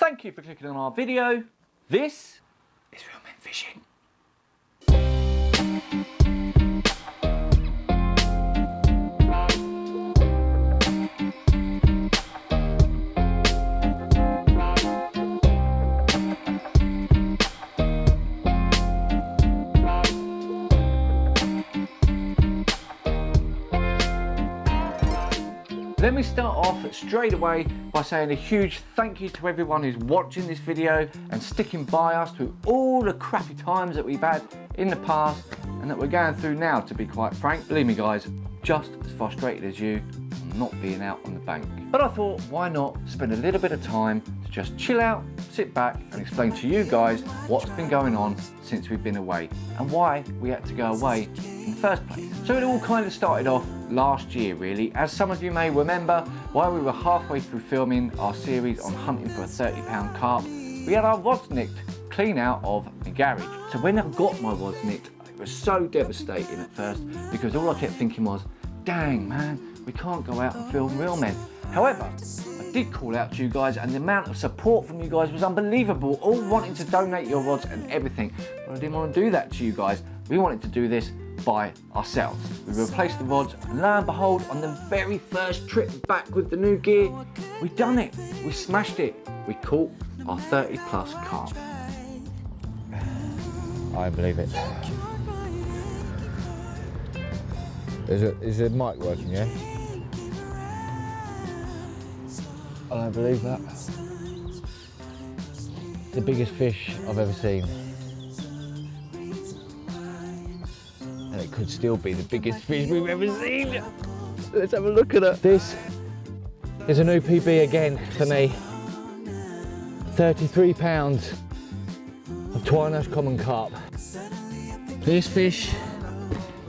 Thank you for clicking on our video. This is Reelmen Fishing. Let me start off straight away by saying a huge thank you to everyone who's watching this video and sticking by us through all the crappy times that we've had in the past and that we're going through now, to be quite frank. Believe me guys, just as frustrated as you on not being out on the bank. But I thought, why not spend a little bit of time to just chill out, sit back and explain to you guys what's been going on since we've been away and why we had to go away in the first place. So it all kind of started off last year really. As some of you may remember, while we were halfway through filming our series on hunting for a 30-pound carp, we had our rods nicked clean out of the garage. So when I got my rods nicked, it was so devastating at first because all I kept thinking was, dang man, we can't go out and film Reelmen. However, I did call out to you guys and the amount of support from you guys was unbelievable, all wanting to donate your rods and everything. But I didn't want to do that to you guys. We wanted to do this by ourselves. We replaced the rods and lo and behold, on the very first trip back with the new gear, we done it. We smashed it. We caught our 30+ carp. I believe it. Is the mic working, yeah? I don't believe that. The biggest fish I've ever seen. And it could still be the biggest fish we've ever seen. Let's have a look at it. This is a new PB again for me. 33 pounds of Twiner's common carp. This fish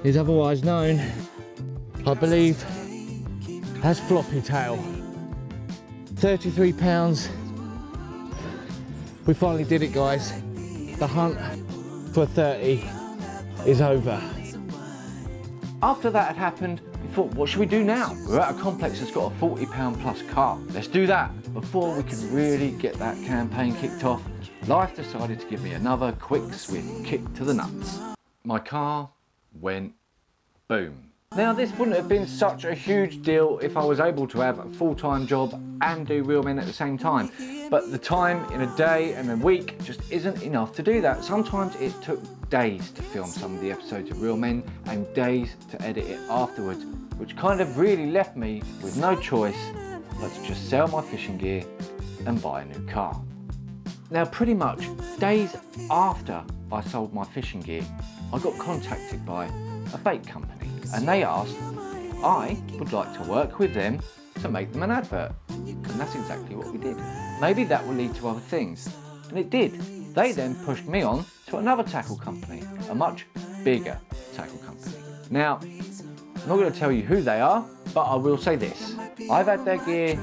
is otherwise known, I believe, as floppy tail. 33 pounds. We finally did it, guys. The hunt for 30 is over. After that had happened, we thought, what should we do now? We're at a complex that's got a 40-pound+ carp. Let's do that. Before we could really get that campaign kicked off, life decided to give me another quick, swift kick to the nuts. My car went boom. Now this wouldn't have been such a huge deal if I was able to have a full-time job and do Reelmen at the same time. But the time in a day and a week just isn't enough to do that. Sometimes it took days to film some of the episodes of Reelmen and days to edit it afterwards, which kind of really left me with no choice but to just sell my fishing gear and buy a new car. Now pretty much days after I sold my fishing gear, I got contacted by a bait company and they asked if I would like to work with them to make them an advert. And that's exactly what we did. Maybe that will lead to other things. And it did. They then pushed me on to another tackle company, a much bigger tackle company. Now, I'm not going to tell you who they are, but I will say this. I've had their gear,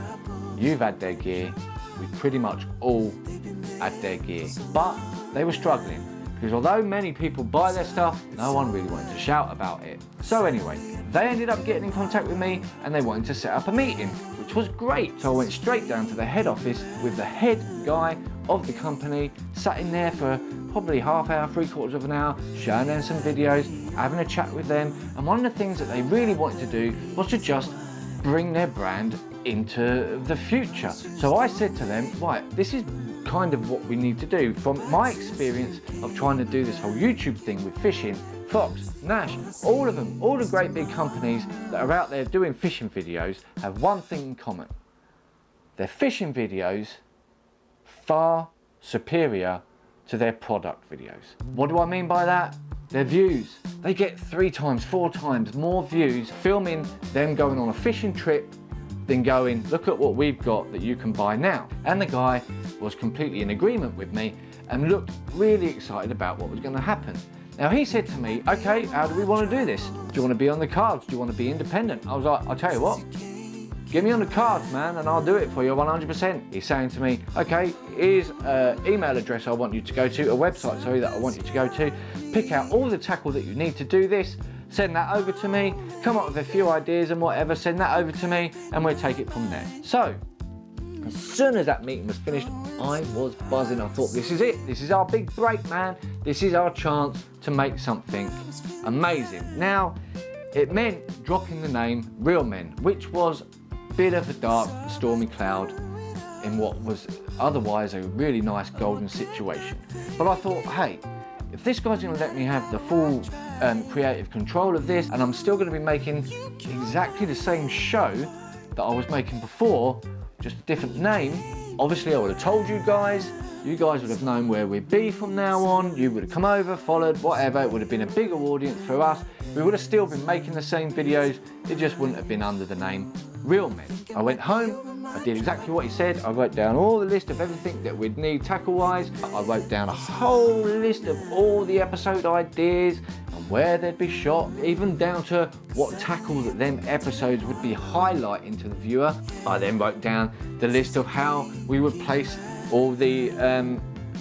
you've had their gear, we pretty much all had their gear. But they were struggling, because although many people buy their stuff, no one really wanted to shout about it. So anyway, they ended up getting in contact with me and they wanted to set up a meeting, which was great. So I went straight down to the head office with the head guy of the company, sat in there for probably half hour, 3/4 of an hour, showing them some videos, having a chat with them. And one of the things that they really wanted to do was to just bring their brand into the future. So I said to them, right, this is kind of what we need to do. From my experience of trying to do this whole YouTube thing with fishing, Fox, Nash, all of them, all the great big companies that are out there doing fishing videos have one thing in common. Their fishing videos far superior to their product videos. What do I mean by that? Their views. They get 3 times, 4 times more views filming them going on a fishing trip than going, look at what we've got that you can buy now. And the guy was completely in agreement with me and looked really excited about what was going to happen. Now he said to me, okay, how do we want to do this? Do you want to be on the cards? Do you want to be independent? I was like, I'll tell you what, get me on the cards, man, and I'll do it for you 100%. He's saying to me, okay, here's an email address I want you to go to, a website, sorry, that I want you to go to. Pick out all the tackle that you need to do this, send that over to me, come up with a few ideas and whatever, send that over to me, and we'll take it from there. So, As soon as that meeting was finished, I was buzzing. I thought, this is it. This is our big break, man. This is our chance to make something amazing. Now, it meant dropping the name Reelmen, which was a bit of a dark, stormy cloud in what was otherwise a really nice golden situation. But I thought, hey, if this guy's going to let me have the full creative control of this, and I'm still going to be making exactly the same show that I was making before, just a different name, obviously I would have told you guys would have known where we'd be from now on, you would have come over, followed, whatever, it would have been a bigger audience for us, we would have still been making the same videos, it just wouldn't have been under the name Reelmen. I went home, I did exactly what he said, I wrote down all the list of everything that we'd need tackle-wise, I wrote down a whole list of all the episode ideas and where they'd be shot, even down to what tackle that them episodes would be highlighting to the viewer. I then wrote down the list of how we would place all the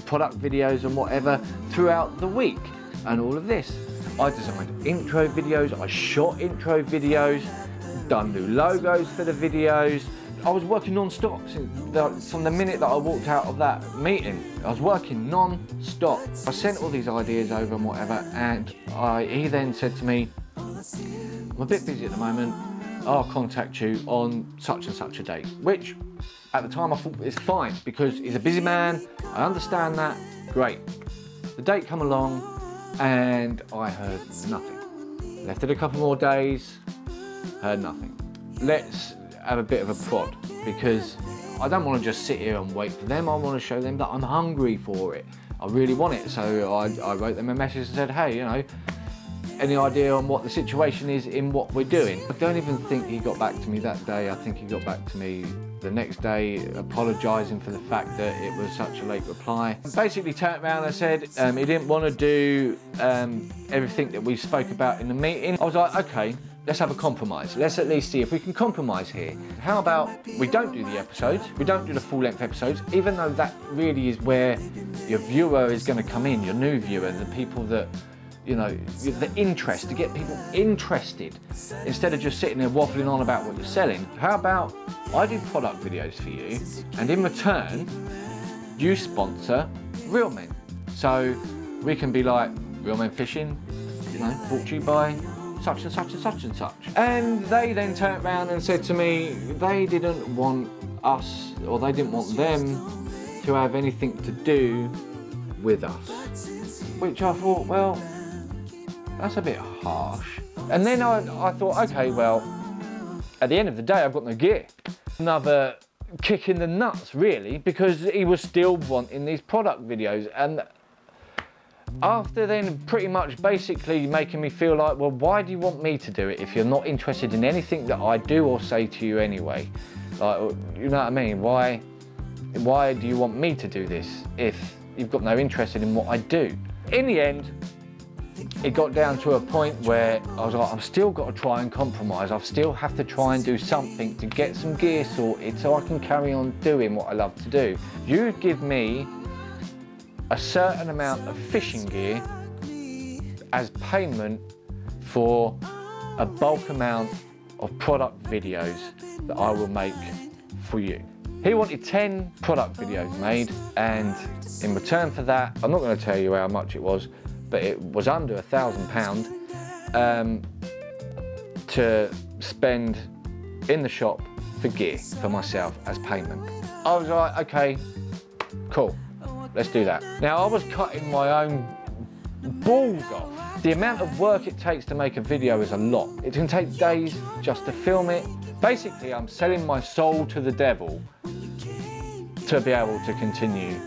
product videos and whatever throughout the week and all of this. I designed intro videos, I shot intro videos, done new logos for the videos. I was working non-stop from the minute that I walked out of that meeting. I was working non-stop. I sent all these ideas over and whatever, and he then said to me, I'm a bit busy at the moment, I'll contact you on such and such a date, which at the time I thought is fine because he's a busy man, I understand that, great. The date come along and I heard nothing. Left it a couple more days, heard nothing. Let's have a bit of a prod because I don't want to just sit here and wait for them. I want to show them that I'm hungry for it. I really want it. So I wrote them a message and said, hey, you know, any idea on what the situation is in what we're doing? I don't even think he got back to me that day. I think he got back to me the next day apologising for the fact that it was such a late reply. Basically turned around and said he didn't want to do everything that we spoke about in the meeting. I was like, okay, let's have a compromise. Let's at least see if we can compromise here. How about we don't do the episodes, we don't do the full-length episodes, even though that really is where your viewer is going to come in, your new viewer, the people that, you know, the interest, to get people interested, instead of just sitting there waffling on about what you're selling. How about I do product videos for you, and in return, you sponsor Reelmen. So we can be like, Reelmen Fishing, you know, brought to you by such and such and such and such. And they then turned around and said to me, they didn't want us, or they didn't want them to have anything to do with us. Which I thought, well, that's a bit harsh. And then I thought, okay, well, at the end of the day, I've got no gear. Another kick in the nuts, really, because he was still wanting these product videos. And after then pretty much basically making me feel like, well, why do you want me to do it if you're not interested in anything that I do or say to you anyway? Like, you know what I mean? Why do you want me to do this if you've got no interest in what I do? In the end, it got down to a point where I was like, I've still got to try and compromise. I still have to try and do something to get some gear sorted so I can carry on doing what I love to do. You give me a certain amount of fishing gear as payment for a bulk amount of product videos that I will make for you. He wanted 10 product videos made, and in return for that, I'm not going to tell you how much it was, but it was under £1,000 to spend in the shop for gear for myself as payment. I was like, okay, cool. Let's do that. Now, I was cutting my own balls off. The amount of work it takes to make a video is a lot. It can take days just to film it. Basically, I'm selling my soul to the devil to be able to continue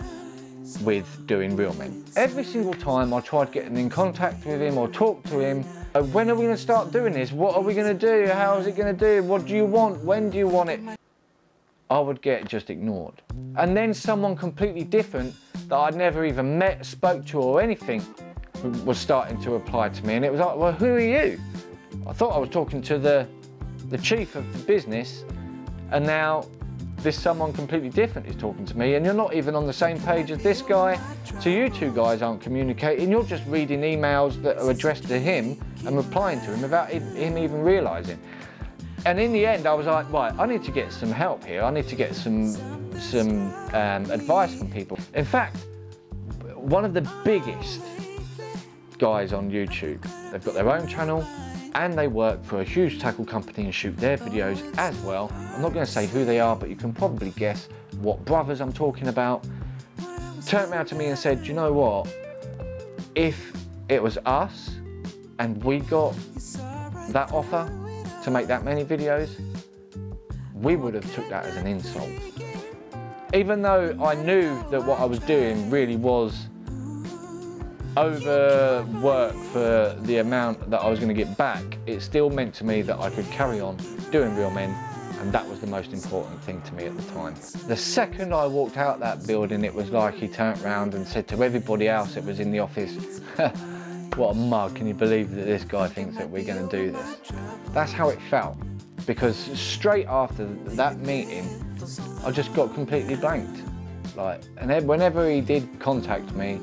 with doing Reelmen. Every single time I tried getting in contact with him or talk to him, when are we going to start doing this? What are we going to do? How is it going to do? What do you want? When do you want it? I would get just ignored. And then someone completely different that I'd never even met, spoke to or anything was starting to reply to me, and it was like, well, who are you? I thought I was talking to the chief of the business, and now this someone completely different is talking to me, and you're not even on the same page as this guy, so you two guys aren't communicating, you're just reading emails that are addressed to him and replying to him without him even realising. And in the end, I was like, right, I need to get some help here. I need to get some some advice from people. In fact, one of the biggest guys on YouTube, they've got their own channel and they work for a huge tackle company and shoot their videos as well. I'm not going to say who they are, but you can probably guess what brothers I'm talking about. Turned around to me and said, "Do you know what? If it was us and we got that offer to make that many videos, we would have took that as an insult." Even though I knew that what I was doing really was overwork for the amount that I was going to get back, it still meant to me that I could carry on doing Reelmen, and that was the most important thing to me at the time. The second I walked out that building, it was like he turned around and said to everybody else that was in the office, "What a mug, can you believe that this guy thinks that we're going to do this?" That's how it felt, because straight after that meeting, I just got completely blanked. And whenever he did contact me,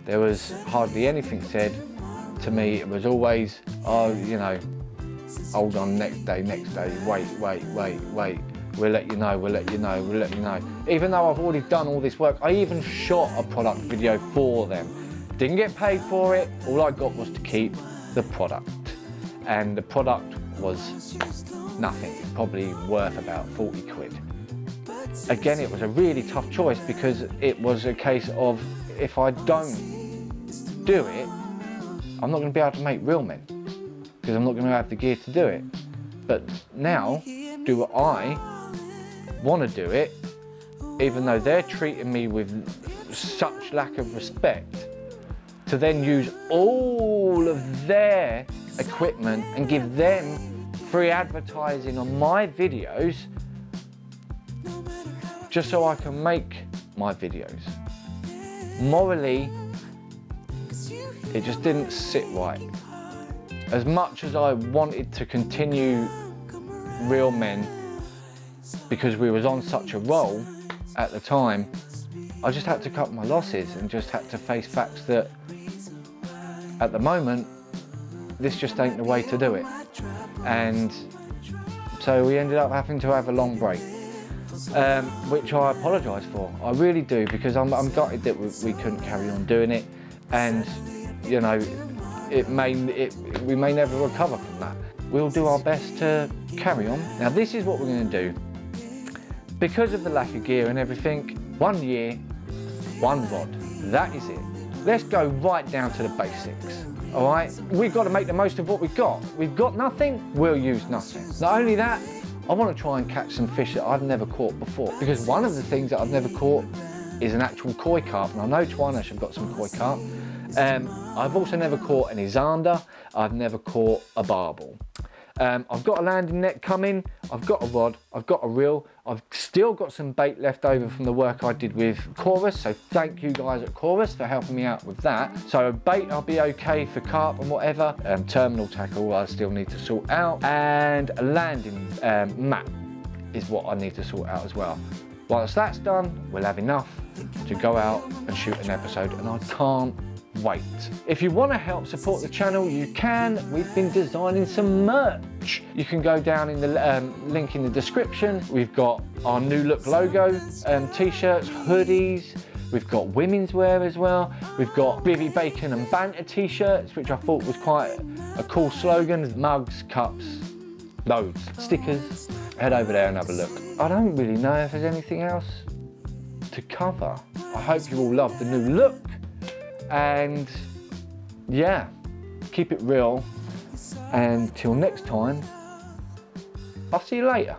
there was hardly anything said to me. It was always, "Oh, you know, hold on, next day, wait, we'll let you know, we'll let you know, we'll let you know." Even though I've already done all this work, I even shot a product video for them. Didn't get paid for it, all I got was to keep the product. And the product was nothing, probably worth about 40 quid. Again, it was a really tough choice, because it was a case of, if I don't do it, I'm not going to be able to make Reelmen, because I'm not going to have the gear to do it. But now, do I want to do it, even though they're treating me with such lack of respect, to then use all of their equipment and give them free advertising on my videos just so I can make my videos. Morally, it just didn't sit right. As much as I wanted to continue Reelmen because we was on such a roll at the time, I just had to cut my losses and just had to face facts that at the moment, this just ain't the way to do it. And so we ended up having to have a long break, which I apologise for. I really do, because I'm gutted that we couldn't carry on doing it, and you know, we may never recover from that. We'll do our best to carry on. Now this is what we're going to do. Because of the lack of gear and everything, 1 year, 1 rod, that is it. Let's go right down to the basics, all right? We've got to make the most of what we've got. We've got nothing, we'll use nothing. Not only that, I want to try and catch some fish that I've never caught before, because one of the things that I've never caught is an actual koi carp, and I know Twinash have got some koi carp. I've also never caught any zander. I've never caught a barbel. I've got a landing net coming, I've got a rod, I've got a reel, I've still got some bait left over from the work I did with Chorus, so thank you guys at Chorus for helping me out with that. So bait I'll be okay for carp and whatever, terminal tackle I still need to sort out, and a landing mat is what I need to sort out as well. Once that's done, we'll have enough to go out and shoot an episode, and I can't wait. If you want to help support the channel, you can. We've been designing some merch. You can go down in the link in the description. We've got our new look logo, t-shirts, hoodies. We've got women's wear as well. We've got Bivvy Bacon and Banter t-shirts, which I thought was quite a cool slogan. Mugs, cups, loads, stickers. Head over there and have a look. I don't really know if there's anything else to cover. I hope you all love the new look. And yeah, keep it real. And till next time, I'll see you later.